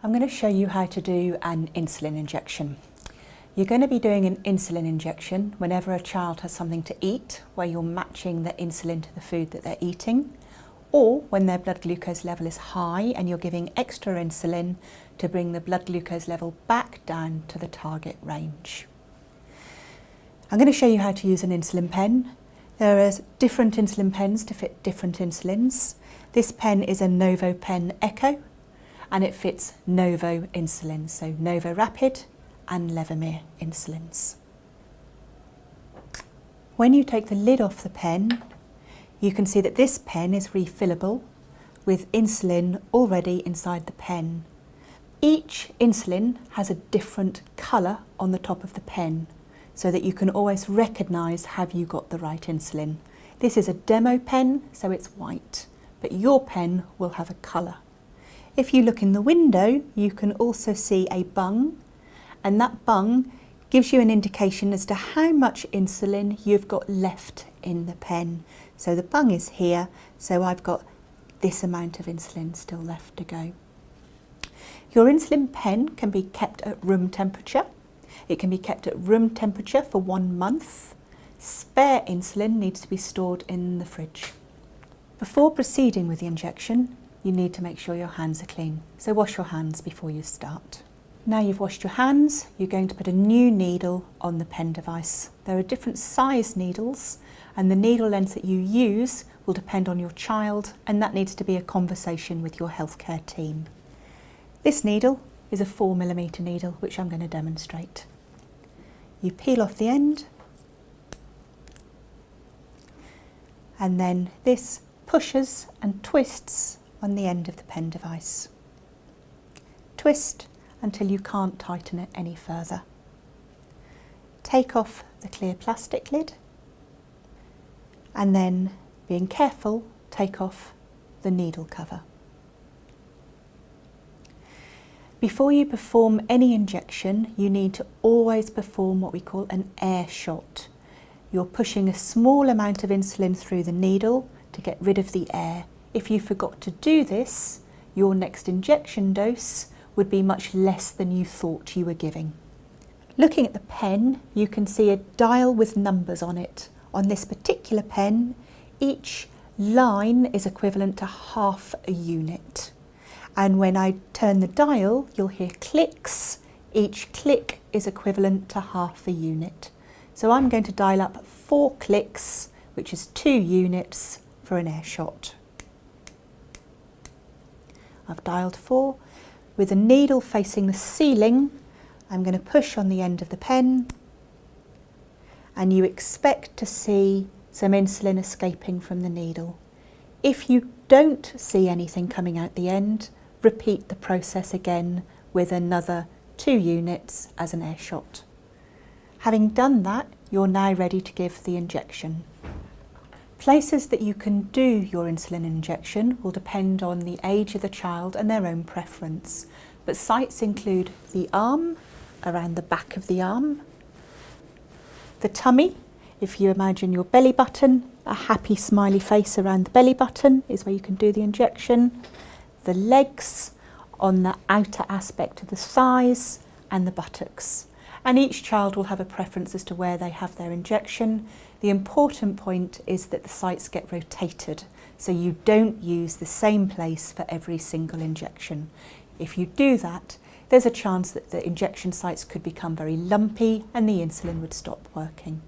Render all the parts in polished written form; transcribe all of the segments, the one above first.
I'm going to show you how to do an insulin injection. You're going to be doing an insulin injection whenever a child has something to eat, where you're matching the insulin to the food that they're eating, or when their blood glucose level is high and you're giving extra insulin to bring the blood glucose level back down to the target range. I'm going to show you how to use an insulin pen. There are different insulin pens to fit different insulins. This pen is a Novo Pen Echo, and it fits Novo insulin, so Novo Rapid and Levemir insulins. When you take the lid off the pen, you can see that this pen is refillable with insulin already inside the pen. Each insulin has a different colour on the top of the pen, so that you can always recognise have you got the right insulin. This is a demo pen, so it's white, but your pen will have a colour. If you look in the window, you can also see a bung, and that bung gives you an indication as to how much insulin you've got left in the pen. So the bung is here, so I've got this amount of insulin still left to go. Your insulin pen can be kept at room temperature. It can be kept at room temperature for 1 month. Spare insulin needs to be stored in the fridge. Before proceeding with the injection, you need to make sure your hands are clean. So wash your hands before you start. Now you've washed your hands, you're going to put a new needle on the pen device. There are different size needles, and the needle length that you use will depend on your child, and that needs to be a conversation with your healthcare team. This needle is a 4mm needle, which I'm going to demonstrate. You peel off the end, and then this pushes and twists on the end of the pen device. Twist until you can't tighten it any further. Take off the clear plastic lid, and then, being careful, take off the needle cover. Before you perform any injection, you need to always perform what we call an air shot. You're pushing a small amount of insulin through the needle to get rid of the air. If you forgot to do this, your next injection dose would be much less than you thought you were giving. Looking at the pen, you can see a dial with numbers on it. On this particular pen, each line is equivalent to half a unit. And when I turn the dial, you'll hear clicks. Each click is equivalent to half a unit. So I'm going to dial up 4 clicks, which is 2 units for an air shot. I've dialed 4. With the needle facing the ceiling, I'm going to push on the end of the pen, and you expect to see some insulin escaping from the needle. If you don't see anything coming out the end, repeat the process again with another 2 units as an air shot. Having done that, you're now ready to give the injection. Places that you can do your insulin injection will depend on the age of the child and their own preference, but sites include the arm, around the back of the arm, the tummy. If you imagine your belly button, a happy smiley face around the belly button is where you can do the injection, the legs, on the outer aspect of the thighs, and the buttocks. And each child will have a preference as to where they have their injection. The important point is that the sites get rotated, so you don't use the same place for every single injection. If you do that, there's a chance that the injection sites could become very lumpy and the insulin would stop working.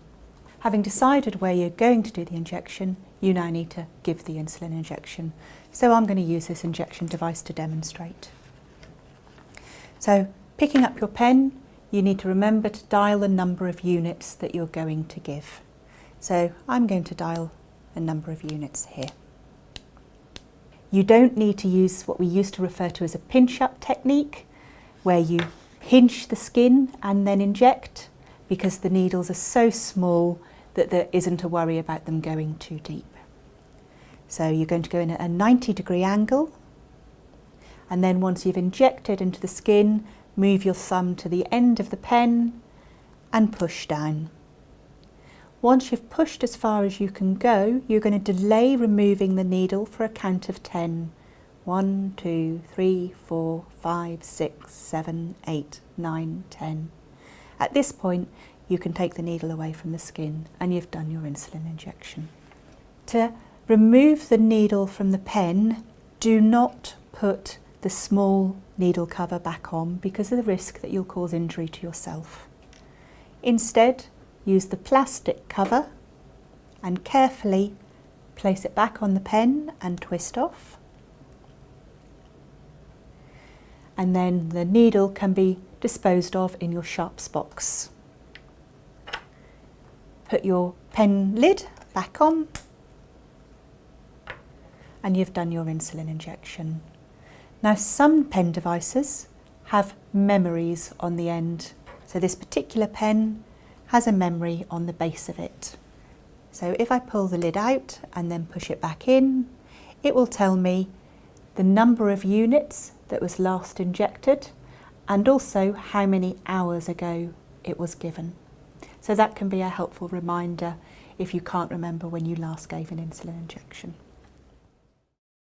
Having decided where you're going to do the injection, you now need to give the insulin injection. So I'm going to use this injection device to demonstrate. So picking up your pen, you need to remember to dial the number of units that you're going to give. So I'm going to dial a number of units here. You don't need to use what we used to refer to as a pinch-up technique, where you pinch the skin and then inject, because the needles are so small that there isn't a worry about them going too deep. So you're going to go in at a 90-degree angle, and then once you've injected into the skin, move your thumb to the end of the pen and push down. Once you've pushed as far as you can go, you're going to delay removing the needle for a count of 10. 1, 2, 3, 4, 5, 6, 7, 8, 9, 10. At this point, you can take the needle away from the skin and you've done your insulin injection. To remove the needle from the pen, do not put the small needle cover back on because of the risk that you'll cause injury to yourself. Instead, use the plastic cover and carefully place it back on the pen and twist off. And then the needle can be disposed of in your sharps box. Put your pen lid back on and you've done your insulin injection. Now, some pen devices have memories on the end. So this particular pen has a memory on the base of it. So if I pull the lid out and then push it back in, it will tell me the number of units that was last injected and also how many hours ago it was given. So that can be a helpful reminder if you can't remember when you last gave an insulin injection.